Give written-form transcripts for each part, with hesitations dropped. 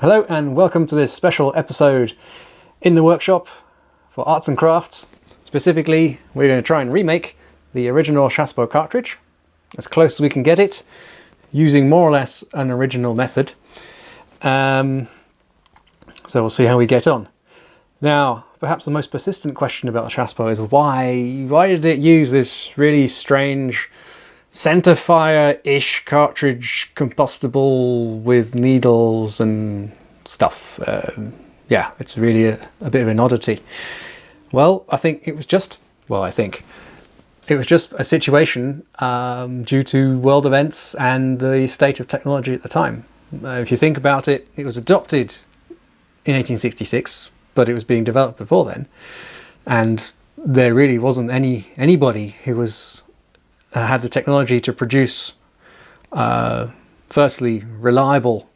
Hello and welcome to this special episode in the workshop for arts and crafts. Specifically, we're going to try and remake the original Chassepot cartridge as close as we can get it, using more or less an original method. So we'll see how we get on. Now, perhaps the most persistent question about the Chassepot is why did it use this really strange centerfire-ish cartridge, combustible with needles and stuff? Yeah, it's really a bit of an oddity. Well, I think it was just a situation due to world events and the state of technology at the time. If you think about it, it was adopted in 1866, but it was being developed before then, and there really wasn't anybody who was had the technology to produce firstly reliable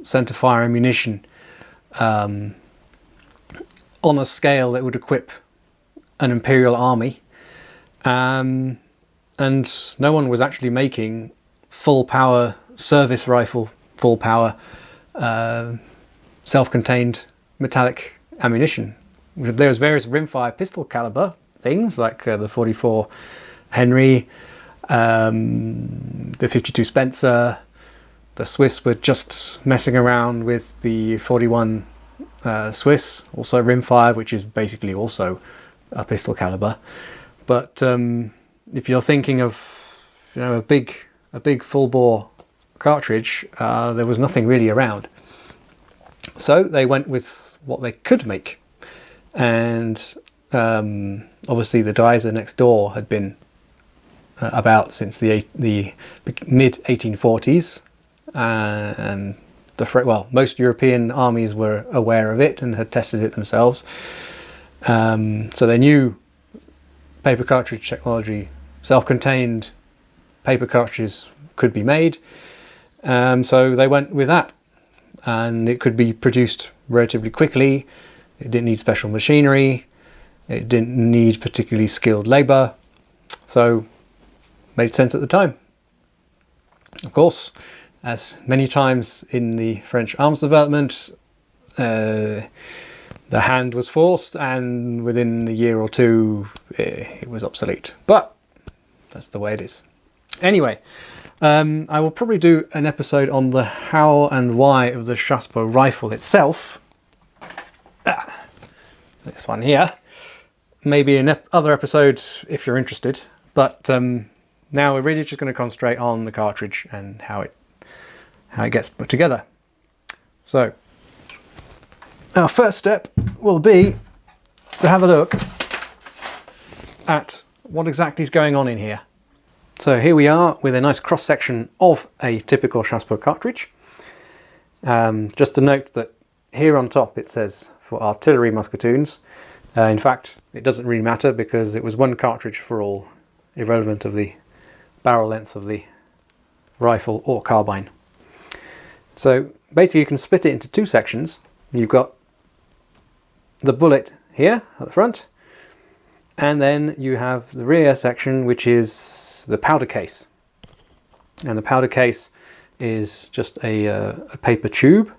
centerfire ammunition on a scale that would equip an imperial army, and no one was actually making full power service rifle, full power self-contained metallic ammunition. There was various rimfire pistol caliber things like the 44 Henry, the 52 Spencer. The Swiss were just messing around with the 41 Swiss, also rimfire, which is basically also a pistol caliber. But if you're thinking of a big full bore cartridge, there was nothing really around. So they went with what they could make, and obviously the Dryse next door had been about since the mid 1840s, and most European armies were aware of it and had tested it themselves. So they knew paper cartridge technology, self-contained paper cartridges could be made, so they went with that, and it could be produced relatively quickly. It didn't need special machinery, it didn't need particularly skilled labour, so made sense at the time. Of course, as many times in the French arms development, the hand was forced, and within a year or two it was obsolete, but that's the way it is. Anyway, I will probably do an episode on the how and why of the Chassepot rifle itself. This one here. Maybe another episode if you're interested, but now we're really just going to concentrate on the cartridge and how it gets put together. So our first step will be to have a look at what exactly is going on in here. So here we are with a nice cross section of a typical Chassepot cartridge. Just to note that here on top it says for artillery musketoons. In fact, it doesn't really matter because it was one cartridge for all, irrelevant of the barrel length of the rifle or carbine. So basically you can split it into two sections. You've got the bullet here at the front, and then you have the rear section, which is the powder case. And the powder case is just a paper tube,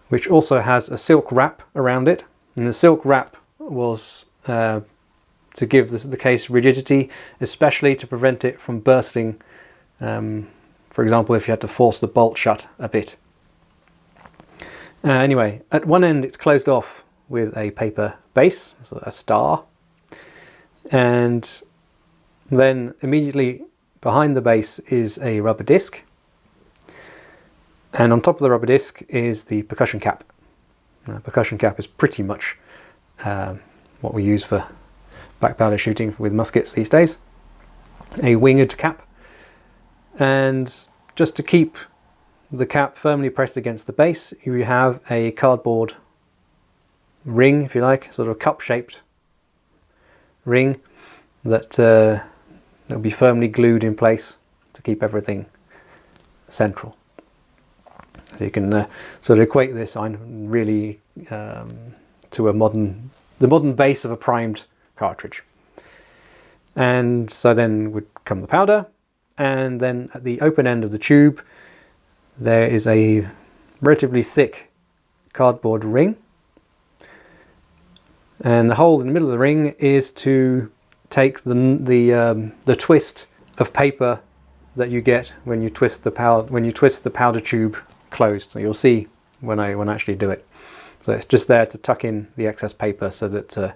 which also has a silk wrap around it. And the silk wrap was to give the case rigidity, especially to prevent it from bursting. For example, if you had to force the bolt shut a bit. Anyway, at one end it's closed off with a paper base, so a star, and then immediately behind the base is a rubber disc, and on top of the rubber disc is the percussion cap. Percussion cap is pretty much what we use for black powder shooting with muskets these days. A winged cap, and just to keep the cap firmly pressed against the base, you have a cardboard ring, if you like, sort of cup-shaped ring that will be firmly glued in place to keep everything central. So you can sort of equate this really to the modern base of a primed cartridge. And so then would come the powder, and then at the open end of the tube there is a relatively thick cardboard ring, and the hole in the middle of the ring is to take the twist of paper that you get when you twist the powder tube closed. So you'll see when I actually do it. So it's just there to tuck in the excess paper so that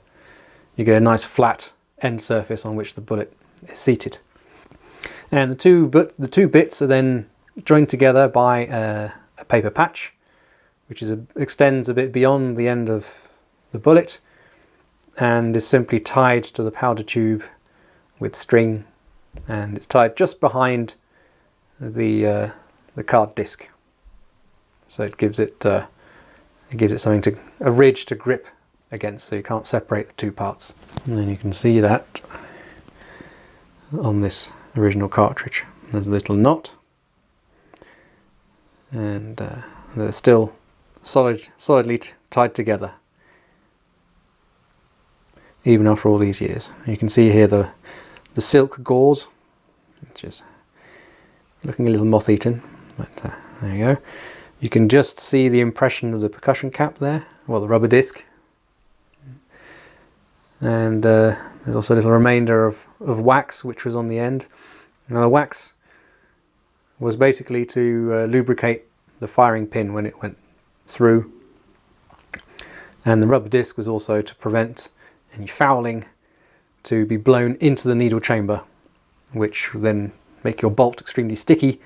you get a nice flat end surface on which the bullet is seated. And the two bits are then joined together by a paper patch, which extends a bit beyond the end of the bullet and is simply tied to the powder tube with string, and it's tied just behind the card disc. So it gives it something a ridge to grip against, so you can't separate the two parts. And then you can see that on this original cartridge. There's a little knot, and they're still solidly tied together, even after all these years. You can see here the silk gauze, which is looking a little moth-eaten, but there you go. You can just see the impression of the percussion cap there, well, the rubber disc. And there's also a little remainder of wax which was on the end. Now the wax was basically to lubricate the firing pin when it went through, and the rubber disc was also to prevent any fouling to be blown into the needle chamber, which will then make your bolt extremely sticky,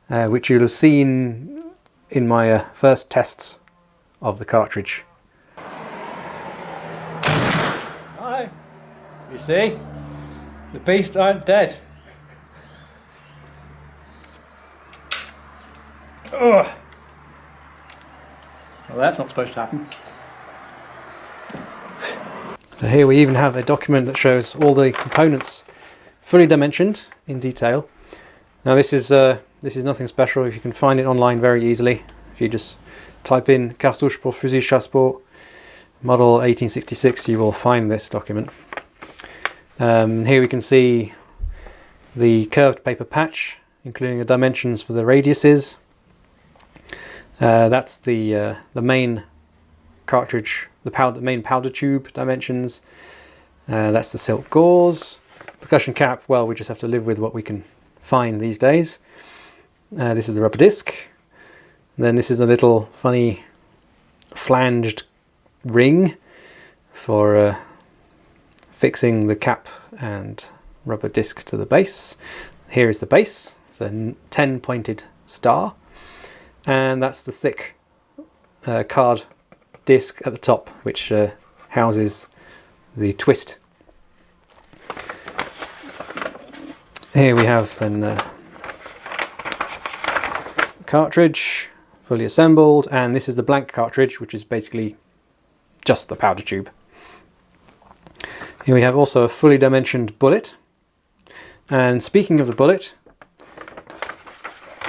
which you'll have seen in my first tests of the cartridge. Hi, you see, the beasts aren't dead. Ugh. Well, that's not supposed to happen. So here we even have a document that shows all the components fully dimensioned in detail. Now this is nothing special. If you can find it online very easily, if you just type in Cartouche pour fusil Chassepot model 1866, you will find this document. Here we can see the curved paper patch, including the dimensions for the radiuses. That's the main cartridge, the main powder tube dimensions. That's the silk gauze. Percussion cap, well, we just have to live with what we can find these days. This is the rubber disc. And then this is a little funny flanged ring for fixing the cap and rubber disc to the base. Here is the base. It's a 10 pointed star, and that's the thick card disc at the top, which houses the twist. Here we have then the cartridge fully assembled, and this is the blank cartridge, which is basically just the powder tube. Here we have also a fully dimensioned bullet, and speaking of the bullet,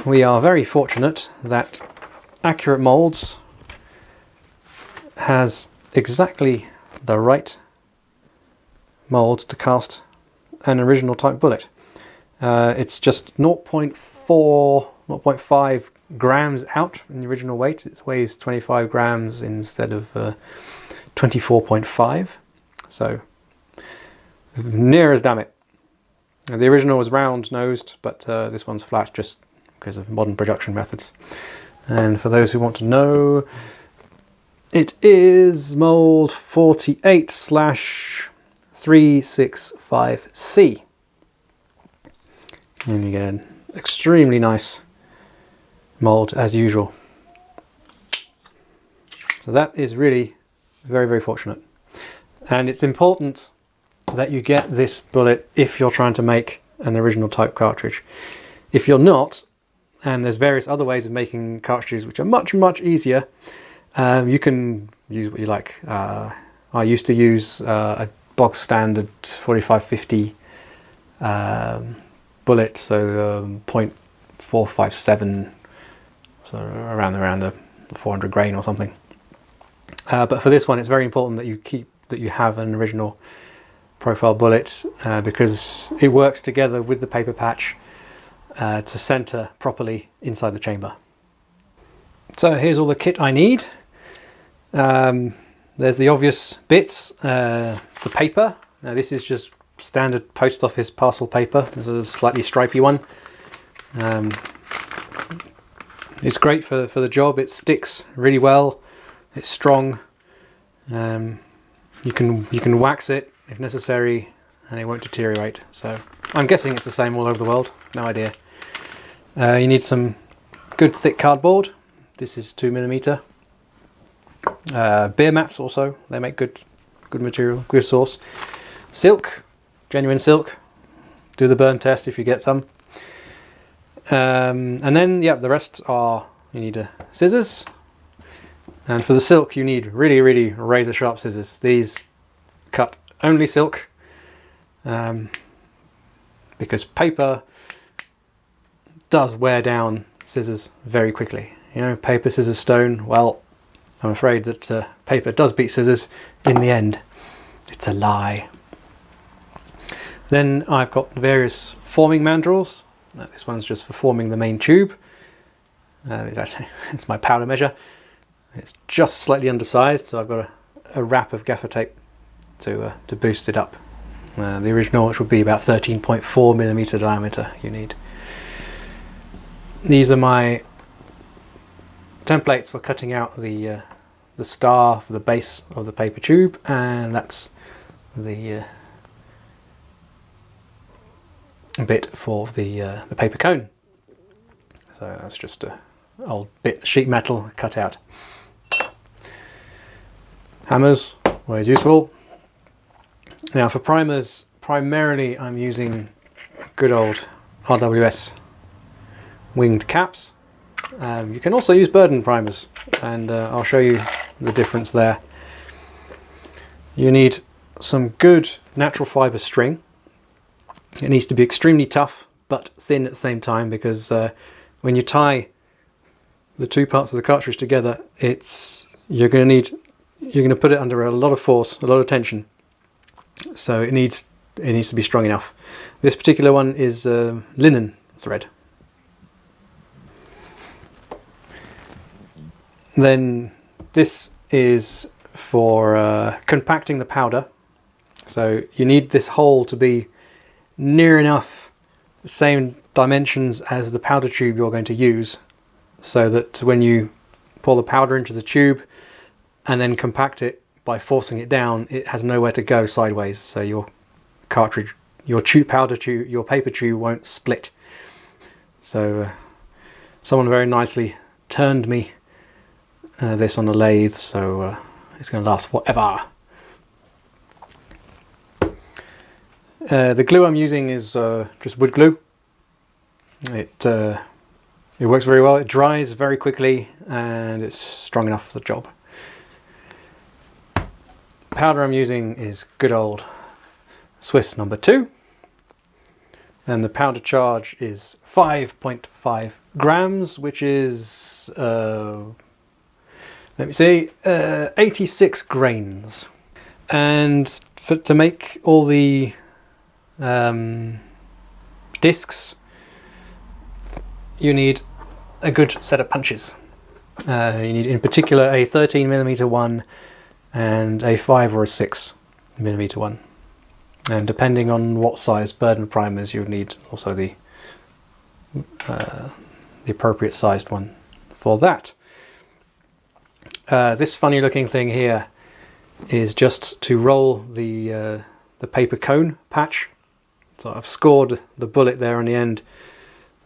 we are very fortunate that Accurate Molds has exactly the right molds to cast an original type bullet. It's just 0.5 grams out in the original weight. It weighs 25 grams instead of 24.5, so near as damn it. The original was round nosed, but this one's flat just because of modern production methods. And for those who want to know, it is mold 48/365C. And you get an extremely nice mold as usual. So that is really very, very fortunate. And it's important that you get this bullet if you're trying to make an original type cartridge. If you're not, and there's various other ways of making cartridges which are much, much easier, you can use what you like. I used to use a bog standard 4550 bullet, so 0.457, so around the 400 grain or something. But for this one, it's very important that you have an original profile bullet, because it works together with the paper patch to center properly inside the chamber. So here's all the kit I need. There's the obvious bits, the paper. Now this is just standard post office parcel paper. There's a slightly stripy one. It's great for the job. It sticks really well. It's strong. You can wax it if necessary, and it won't deteriorate. So I'm guessing it's the same all over the world. No idea. You need some good thick cardboard. This is 2mm. Beer mats also. They make good material, good source. Silk, genuine silk. Do the burn test if you get some. And then, yeah, the rest are, you need scissors. And for the silk, you need really, really razor sharp scissors. These cut only silk, because paper does wear down scissors very quickly. You know, paper, scissors, stone. Well, I'm afraid that paper does beat scissors in the end. It's a lie. Then I've got various forming mandrels. This one's just for forming the main tube. It's my powder measure. It's just slightly undersized, so I've got a wrap of gaffer tape to boost it up. The original, which would be about 13.4mm diameter, you need. These are my templates for cutting out the star for the base of the paper tube, and that's the bit for the paper cone. So that's just a old bit of sheet metal cut out. Hammers, always useful. Now for primers, primarily I'm using good old RWS winged caps. You can also use burden primers, and I'll show you the difference there. You need some good natural fibre string. It needs to be extremely tough but thin at the same time, because when you tie the two parts of the cartridge together, you're going to put it under a lot of force, a lot of tension. So it needs to be strong enough. This particular one is linen thread. Then this is for compacting the powder. So you need this hole to be near enough the same dimensions as the powder tube you're going to use, so that when you pour the powder into the tube and then compact it by forcing it down, it has nowhere to go sideways, so your cartridge, your powder tube, your paper tube won't split. So someone very nicely turned me this on a lathe, so it's going to last forever. The glue I'm using is just wood glue. It works very well. It dries very quickly, and it's strong enough for the job. Powder I'm using is good old Swiss number 2. And the powder charge is 5.5 grams, which is, let me see, 86 grains. And to make all the discs, you need a good set of punches. You need in particular a 13mm one and a 5 or a 6mm one, and depending on what size burden primers, you would need also the appropriate sized one for that. This funny looking thing here is just to roll the paper cone patch. So I've scored the bullet there on the end,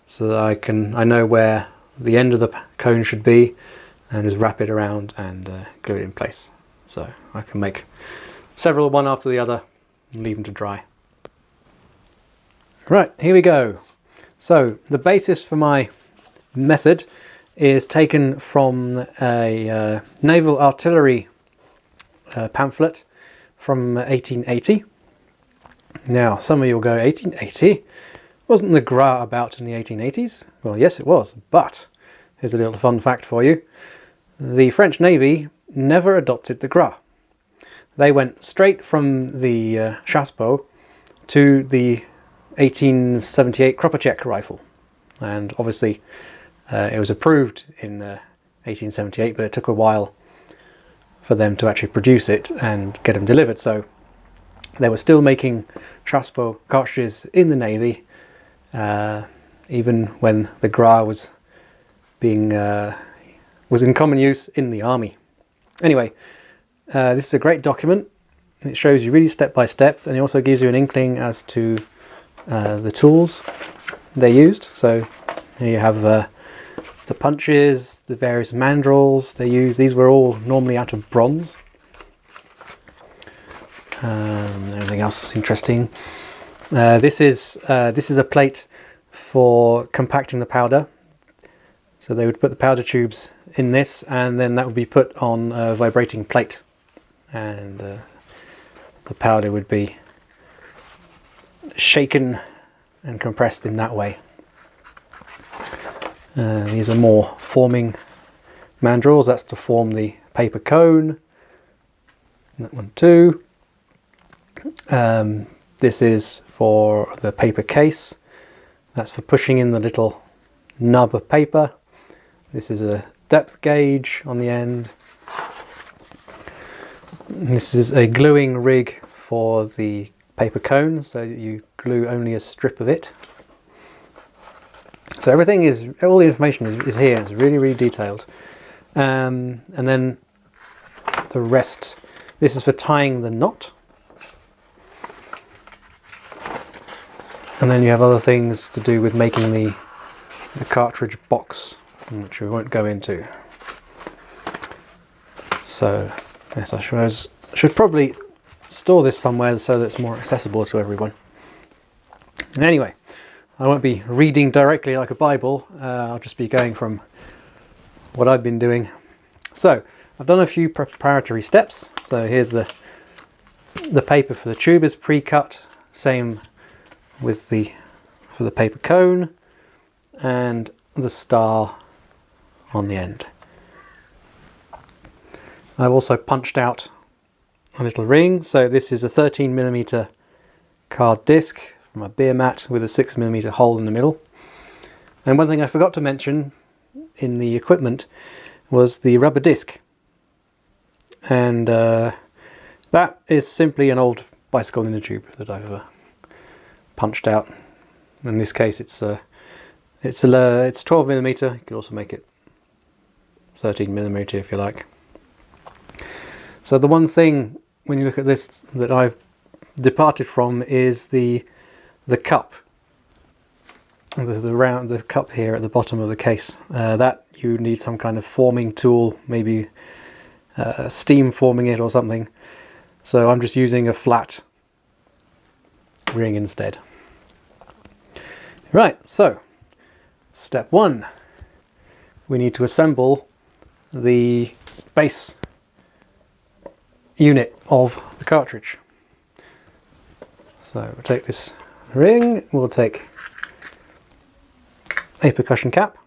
so that I know where the end of the cone should be, and just wrap it around and glue it in place. So I can make several one after the other and leave them to dry. Right, here we go. So the basis for my method is taken from a naval artillery pamphlet from 1880. Now, some of you will go, 1880? Wasn't the Gras about in the 1880s? Well, yes it was, but here's a little fun fact for you. The French Navy never adopted the Gras. They went straight from the Chassepot to the 1878 Kropatschek rifle. And obviously it was approved in 1878, but it took a while for them to actually produce it and get them delivered. So they were still making Chassepot cartridges in the Navy, even when the Gras was in common use in the Army. Anyway, this is a great document. It shows you really step by step, and it also gives you an inkling as to the tools they used. So here you have the punches, the various mandrels they used. These were all normally out of bronze. Anything else interesting? This is a plate for compacting the powder. So they would put the powder tubes in this, and then that would be put on a vibrating plate, and the powder would be shaken and compressed in that way. These are more forming mandrels. That's to form the paper cone. That one too. This is for the paper case. That's for pushing in the little nub of paper. This is a depth gauge on the end. This is a gluing rig for the paper cone, so you glue only a strip of it. So everything is, all the information is here. It's really, really detailed. And then the rest, this is for tying the knot. And then you have other things to do with making the cartridge box, which we won't go into. So yes, I should probably store this somewhere so that it's more accessible to everyone. Anyway, I won't be reading directly like a Bible. I'll just be going from what I've been doing. So I've done a few preparatory steps. So here's the paper for the tube is pre-cut. Same with for the paper cone, and the star on the end. I've also punched out a little ring. So this is a 13mm card disc from a beer mat with a 6mm hole in the middle. And one thing I forgot to mention in the equipment was the rubber disc, and that is simply an old bicycle in a tube that I've punched out. In this case it's 12mm. You could also make it 13mm if you like. So the one thing when you look at this that I've departed from is the cup. The cup here at the bottom of the case. That you need some kind of forming tool, maybe steam forming it or something. So I'm just using a flat ring instead. Right, so step one, we need to assemble the base unit of the cartridge. So we'll take this ring, we'll take a percussion cap.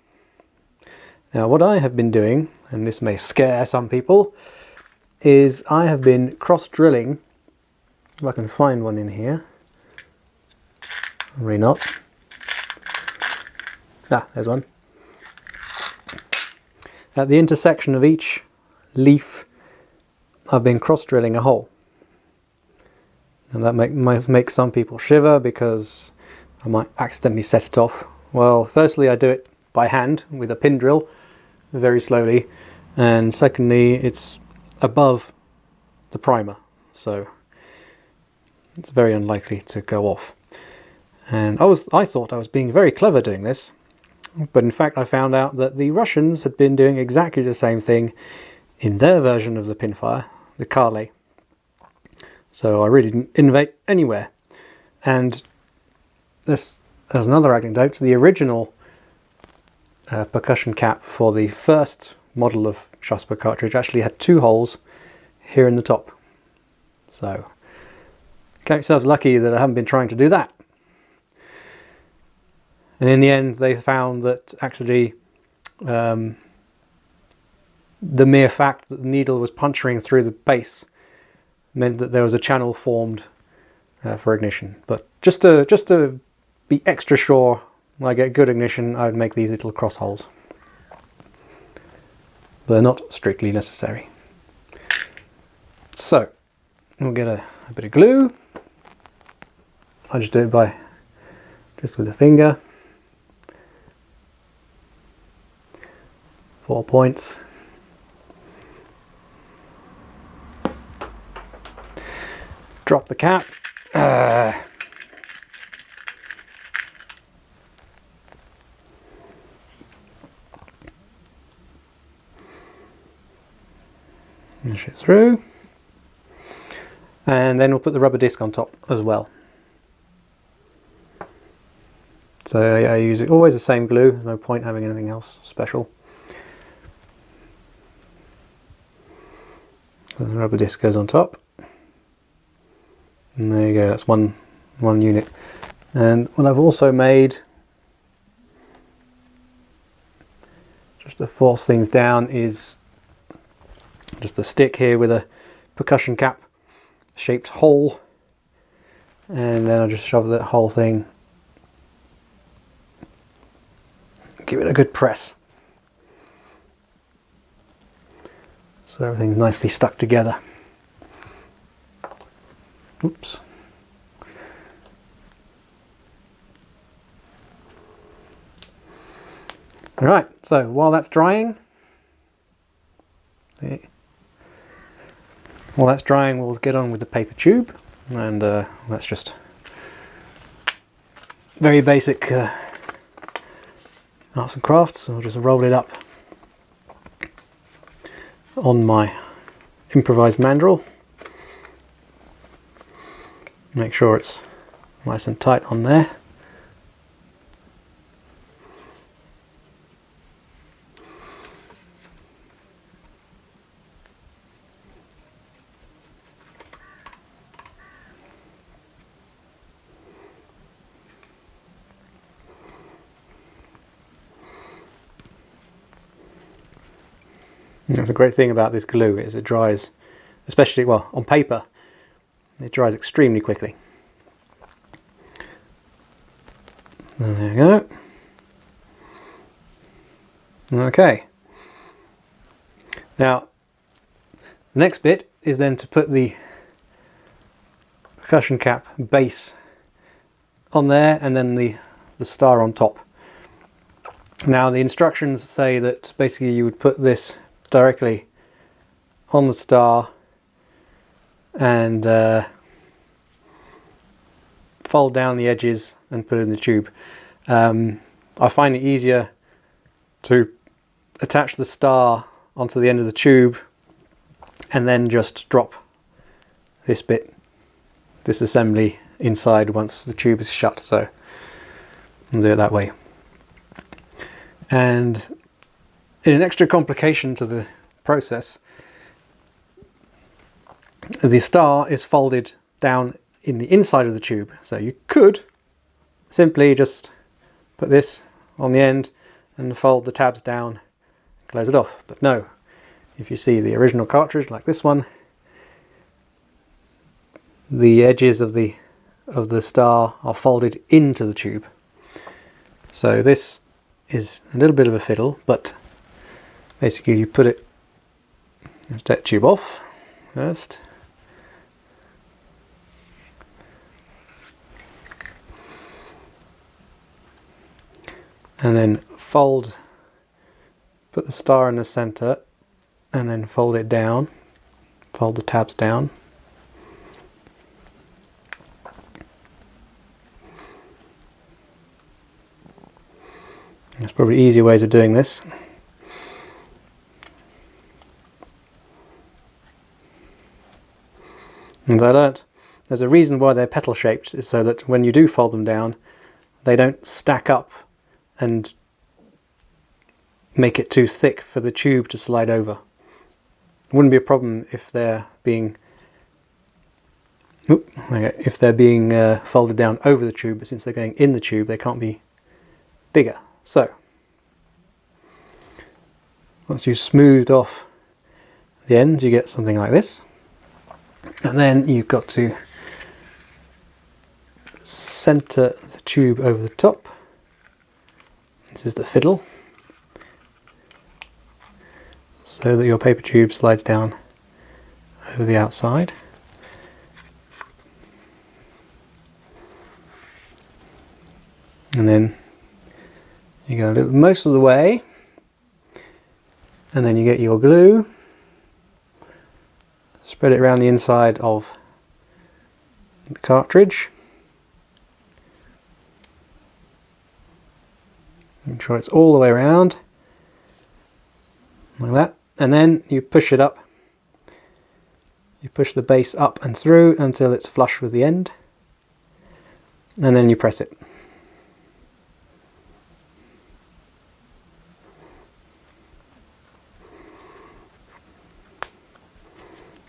Now what I have been doing, and this may scare some people, is I have been cross drilling, if I can find one in here, probably not. Ah, there's one. At the intersection of each leaf I've been cross drilling a hole. And that might make some people shiver because I might accidentally set it off. Well, firstly I do it by hand with a pin drill very slowly, and secondly it's above the primer, so it's very unlikely to go off. And I thought I was being very clever doing this, but in fact I found out that the Russians had been doing exactly the same thing in their version of the pinfire, the Carlet. So I really didn't innovate anywhere. And there's another anecdote. The original percussion cap for the first model of Chassepot cartridge actually had 2 holes here in the top. So count yourselves lucky that I haven't been trying to do that. And in the end they found that actually the mere fact that the needle was puncturing through the base meant that there was a channel formed for ignition. But just to be extra sure when I get good ignition, I would make these little cross holes. But they're not strictly necessary. So we'll get a bit of glue. I just do it by just with a finger. 4 points. Drop the cap. Push it through. And then we'll put the rubber disc on top as well. So I use always the same glue, there's no point having anything else special. So the rubber disc goes on top. And there you go, that's one unit. And what I've also made, just to force things down, is just a stick here with a percussion cap shaped hole, and then I'll just shove that whole thing, give it a good press so everything's nicely stuck together. Oops. Alright, so while that's drying, we'll get on with the paper tube, and that's just very basic arts and crafts. I'll just roll it up on my improvised mandrel. Make sure it's nice and tight on there. That's a great thing about this glue, is it dries, especially, well, on paper, it dries extremely quickly. And there you go. Okay. Now, the next bit is then to put the percussion cap base on there, and then the star on top. Now, the instructions say that basically you would put this directly on the star and fold down the edges and put it in the tube. I find it easier to attach the star onto the end of the tube and then just drop this assembly inside once the tube is shut, so I'll do it that way. And in an extra complication to the process, the star is folded down in the inside of the tube, so you could simply just put this on the end and fold the tabs down and close it off. But no, if you see the original cartridge like this one, the edges of the star are folded into the tube. So this is a little bit of a fiddle, but basically you put it, take the tube off first, and then put the star in the center, and then fold it down, fold the tabs down. There's probably easier ways of doing this. And I learnt there's a reason why they're petal shaped, is so that when you do fold them down, they don't stack up and make it too thick for the tube to slide over. It wouldn't be a problem if they're being folded down over the tube, but since they're going in the tube, they can't be bigger. So once you've smoothed off the ends, you get something like this. And then you've got to center the tube over the top. This is the fiddle, so that your paper tube slides down over the outside. And then you go most of the way, and then you get your glue, spread it around the inside of the cartridge. Make sure it's all the way around, like that, and then you push it up. You push the base up and through until it's flush with the end, and then you press it.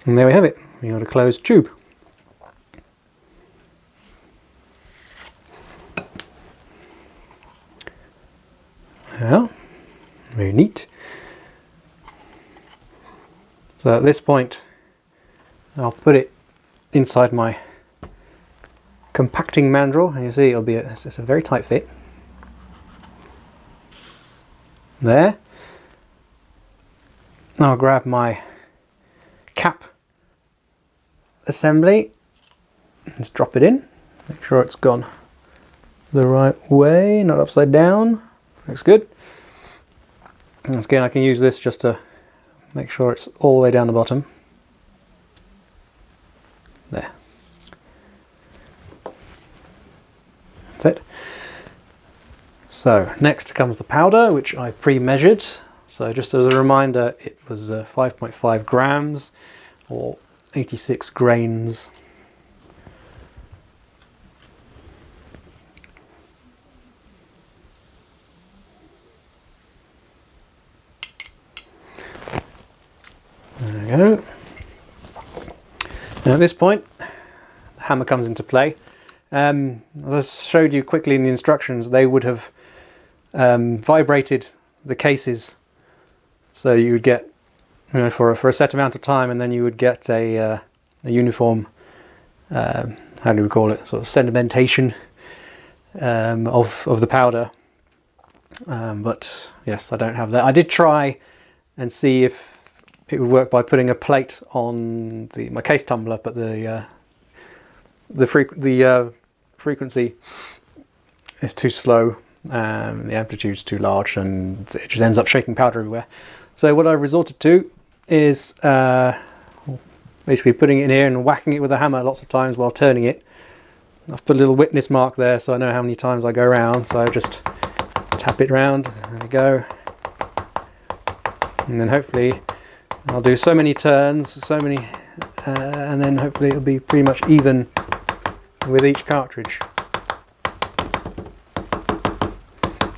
And there we have it. We got a closed tube. Well, very neat. So at this point, I'll put it inside my compacting mandrel, and you see it's a very tight fit. There. I'll grab my cap assembly, just drop it in, make sure it's gone the right way, not upside down. Looks good. And again, I can use this just to make sure it's all the way down the bottom. There. That's it. So next comes the powder, which I pre-measured. So just as a reminder, it was 5.5 grams or 86 grains. There we go. Now at this point, the hammer comes into play. As I showed you quickly in the instructions, they would have vibrated the cases, so you would get, for a set amount of time, and then you would get a uniform, how do we call it, sort of sedimentation of the powder. But yes, I don't have that. I did try and see if it would work by putting a plate on my case tumbler, but the frequency is too slow, the amplitude's too large, and it just ends up shaking powder everywhere. So what I resorted to is basically putting it in here and whacking it with a hammer lots of times while turning it. I've put a little witness mark there so I know how many times I go around, so I just tap it round, there we go, and then hopefully I'll do so many turns, and then hopefully it'll be pretty much even with each cartridge.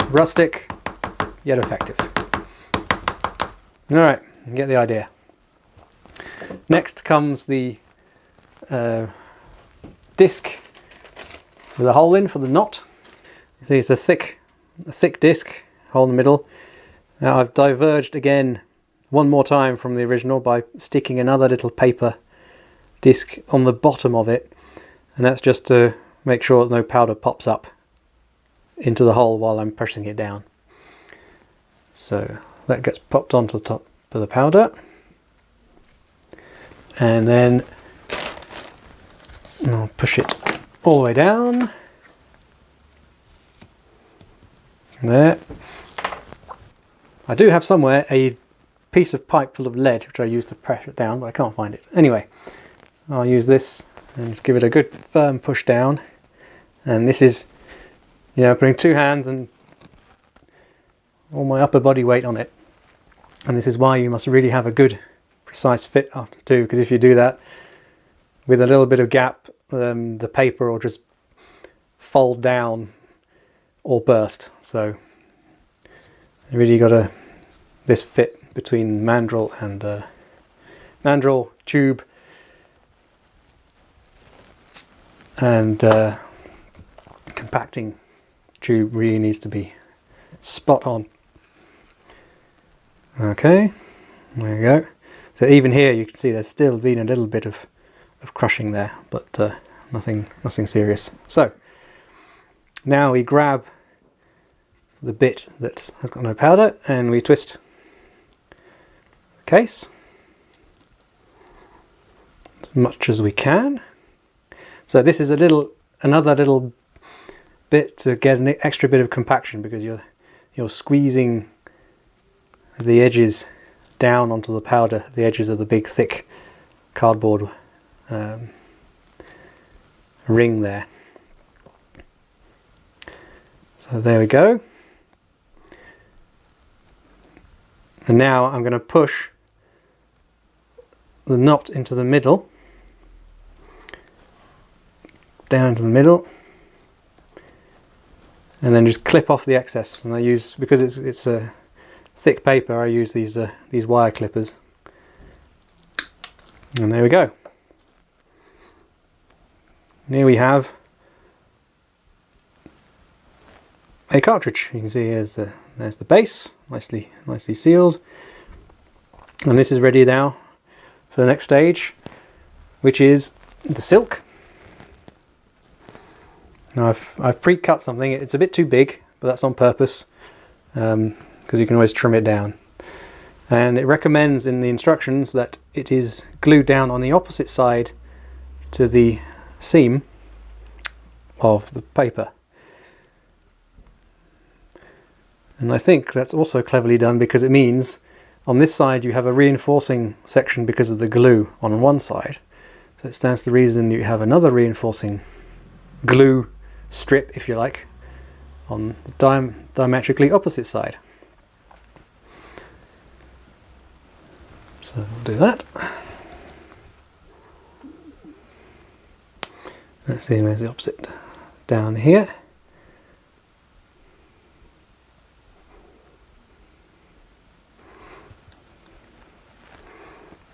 Rustic, yet effective. Alright, you get the idea. Next comes the disc with a hole in for the knot. You see it's a thick disc, hole in the middle. Now I've diverged again one more time from the original by sticking another little paper disc on the bottom of it, and that's just to make sure that no powder pops up into the hole while I'm pressing it down. So that gets popped onto the top of the powder, and then I'll push it all the way down. There. I do have somewhere a piece of pipe full of lead which I use to press it down, but I can't find it. Anyway, I'll use this and just give it a good firm push down, and this is, putting two hands and all my upper body weight on it, and this is why you must really have a good precise fit after two, because if you do that with a little bit of gap, the paper will just fold down or burst. So you really got this fit between mandrel and mandrel, tube, and compacting tube really needs to be spot on. Okay, there you go. So even here you can see there's still been a little bit of crushing there, but nothing serious. So now we grab the bit that has got no powder and we twist the case. as much as we can. So this is another little bit to get an extra bit of compaction, because you're squeezing the edges down onto the powder, the edges of the big thick cardboard ring there. So there we go. And now I'm going to push the knot into the middle, down to the middle, and then just clip off the excess. And I use, because it's a thick paper, I use these wire clippers. And there we go. Here we have a cartridge. You can see there's the base, nicely sealed, and this is ready now for the next stage, which is the silk. Now I've pre-cut something. It's a bit too big, but that's on purpose, because you can always trim it down. And it recommends in the instructions that it is glued down on the opposite side to the seam of the paper. And I think that's also cleverly done, because it means on this side you have a reinforcing section because of the glue on one side. So it stands to reason you have another reinforcing glue strip, if you like, on the diametrically opposite side. So we'll do that. Let's see, where's the opposite? Down here.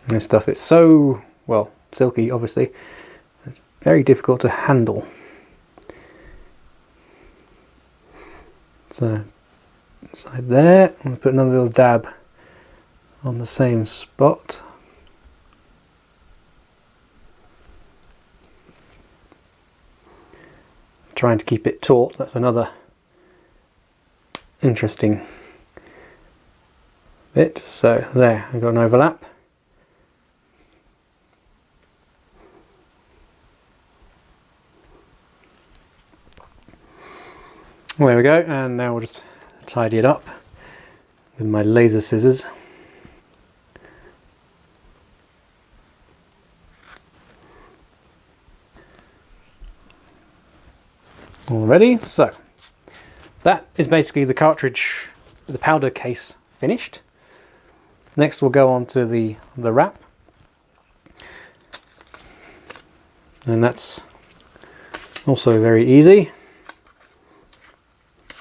This stuff is so, well, silky, obviously. It's very difficult to handle. So, side there, I'm going to put another little dab on the same spot. Trying to keep it taut, that's another interesting bit. So there, I've got an overlap. There we go, and now we'll just tidy it up with my laser scissors. Already, so that is basically the cartridge, the powder case finished. Next we'll go on to the wrap, and that's also very easy.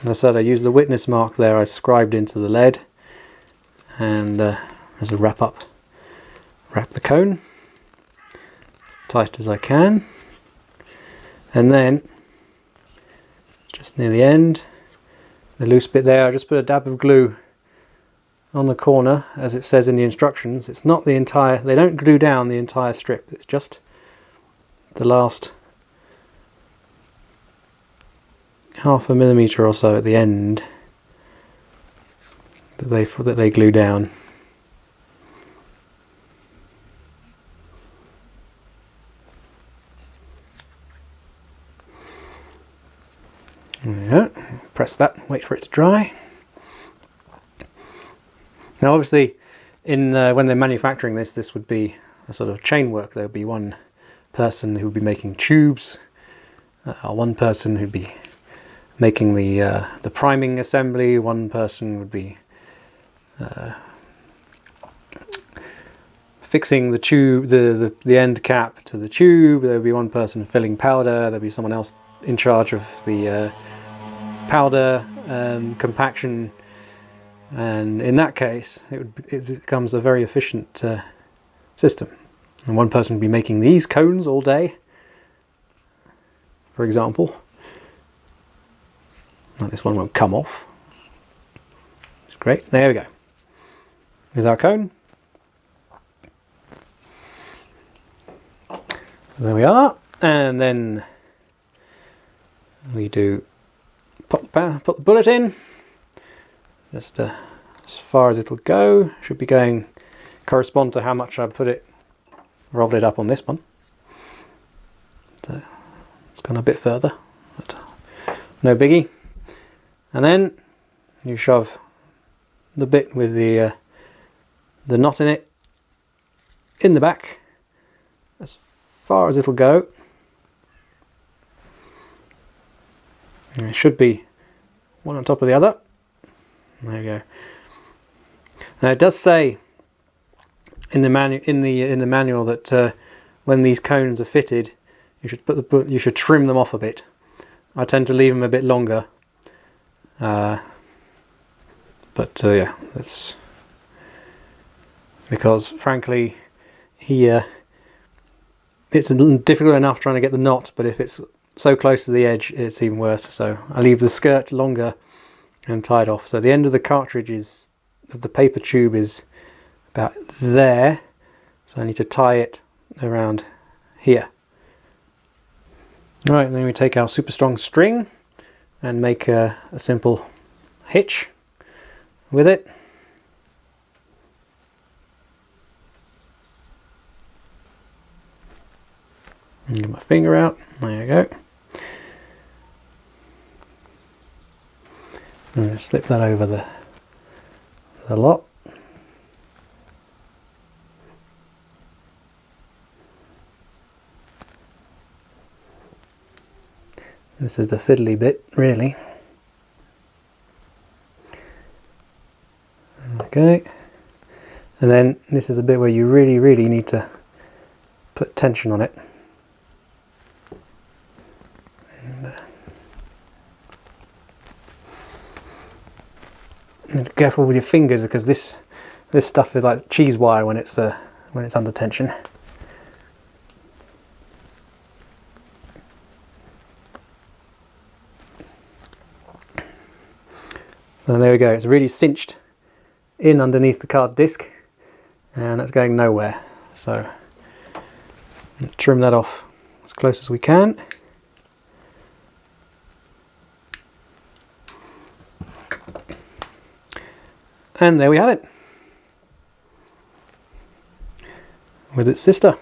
As I said, I used the witness mark there, I scribed into the lead, and as a wrap the cone as tight as I can, and then just near the end, the loose bit there, I just put a dab of glue on the corner, as it says in the instructions. It's not the entire, they don't glue down the entire strip, it's just the last ½ millimeter or so at the end that they glue down. There we go. Press that, wait for it to dry. Now obviously when they're manufacturing this would be a sort of chain work. There would be one person who would be making tubes, one person who'd be making the priming assembly, one person would be fixing the tube, the end cap to the tube. There would be one person filling powder, there would be someone else in charge of the powder compaction, and in that case it becomes a very efficient system. And one person would be making these cones all day, for example. Well, this one won't come off. It's great. There we go. Here's our cone. So there we are. And then we do put the bullet in. Just as far as it'll go. Should be going correspond to how much I put it rolled it up on this one. So it's gone a bit further, but no biggie. And then you shove the bit with the knot in it in the back as far as it'll go. And it should be one on top of the other. There you go. Now it does say in the manual that when these cones are fitted, you should trim them off a bit. I tend to leave them a bit longer. Yeah, that's because frankly, it's difficult enough trying to get the knot, but if it's so close to the edge, it's even worse. So I leave the skirt longer and tied off. So the end of the cartridge of the paper tube is about there. So I need to tie it around here. Right, then we take our super strong string and make a simple hitch with it. And get my finger out. There you go. And slip that over the lot. This is the fiddly bit, really. Okay. And then this is a bit where you really need to put tension on it. And be careful with your fingers, because this stuff is like cheese wire when it's under tension. So there we go, it's really cinched in underneath the card disc, and that's going nowhere. So trim that off as close as we can. And there we have it, with its sister.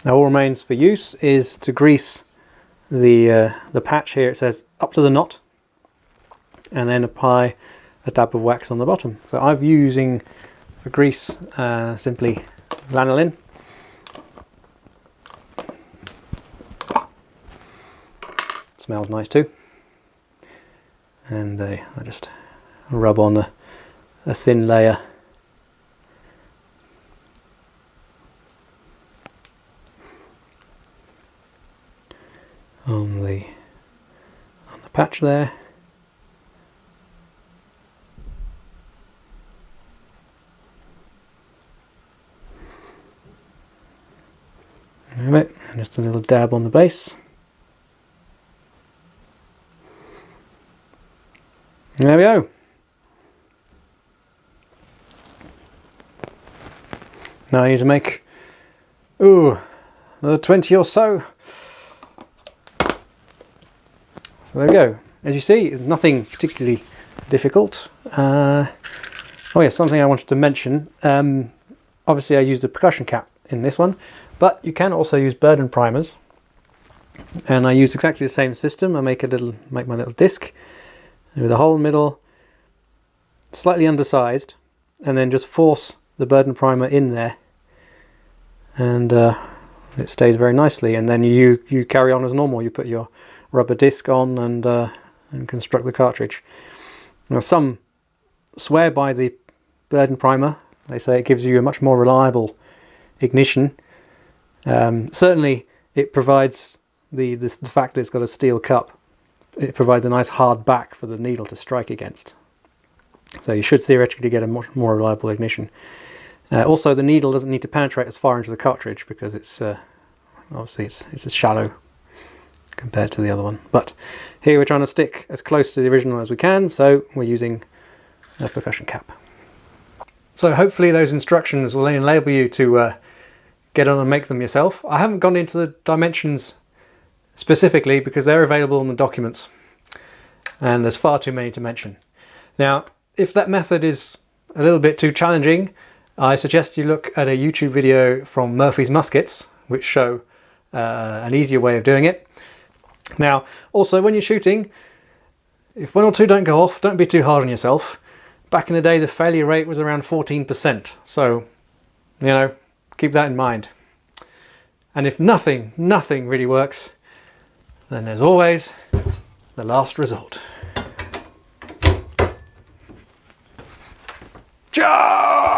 Now all remains for use is to grease the patch here. It says up to the knot, and then apply a dab of wax on the bottom. So I'm using for grease simply lanolin. Smells nice too. And I just rub on a thin layer on the patch there. And just a little dab on the base. There we go. Now I need to make another 20 or so. So there we go. As you see, it's nothing particularly difficult. Oh yes, something I wanted to mention. Obviously I used a percussion cap in this one, but you can also use burden primers. And I use exactly the same system. I make my little disc with a hole in the middle, slightly undersized, and then just force the burden primer in there, and it stays very nicely. And then you carry on as normal. You put your rubber disc on and construct the cartridge. Now some swear by the burden primer. They say it gives you a much more reliable ignition. Certainly it provides the fact that it's got a steel cup. It provides a nice hard back for the needle to strike against. So you should theoretically get a much more reliable ignition. Also, the needle doesn't need to penetrate as far into the cartridge, because it's obviously it's shallow compared to the other one. But here we're trying to stick as close to the original as we can, so we're using a percussion cap. So hopefully those instructions will enable you to get on and make them yourself. I haven't gone into the dimensions specifically because they're available in the documents, and there's far too many to mention. Now, if that method is a little bit too challenging, I suggest you look at a YouTube video from Murphy's Muskets, which show an easier way of doing it. Now, also when you're shooting, if one or two don't go off, don't be too hard on yourself. Back in the day, the failure rate was around 14%. So, you know, keep that in mind. And if nothing really works, then there's always the last resort. Chap!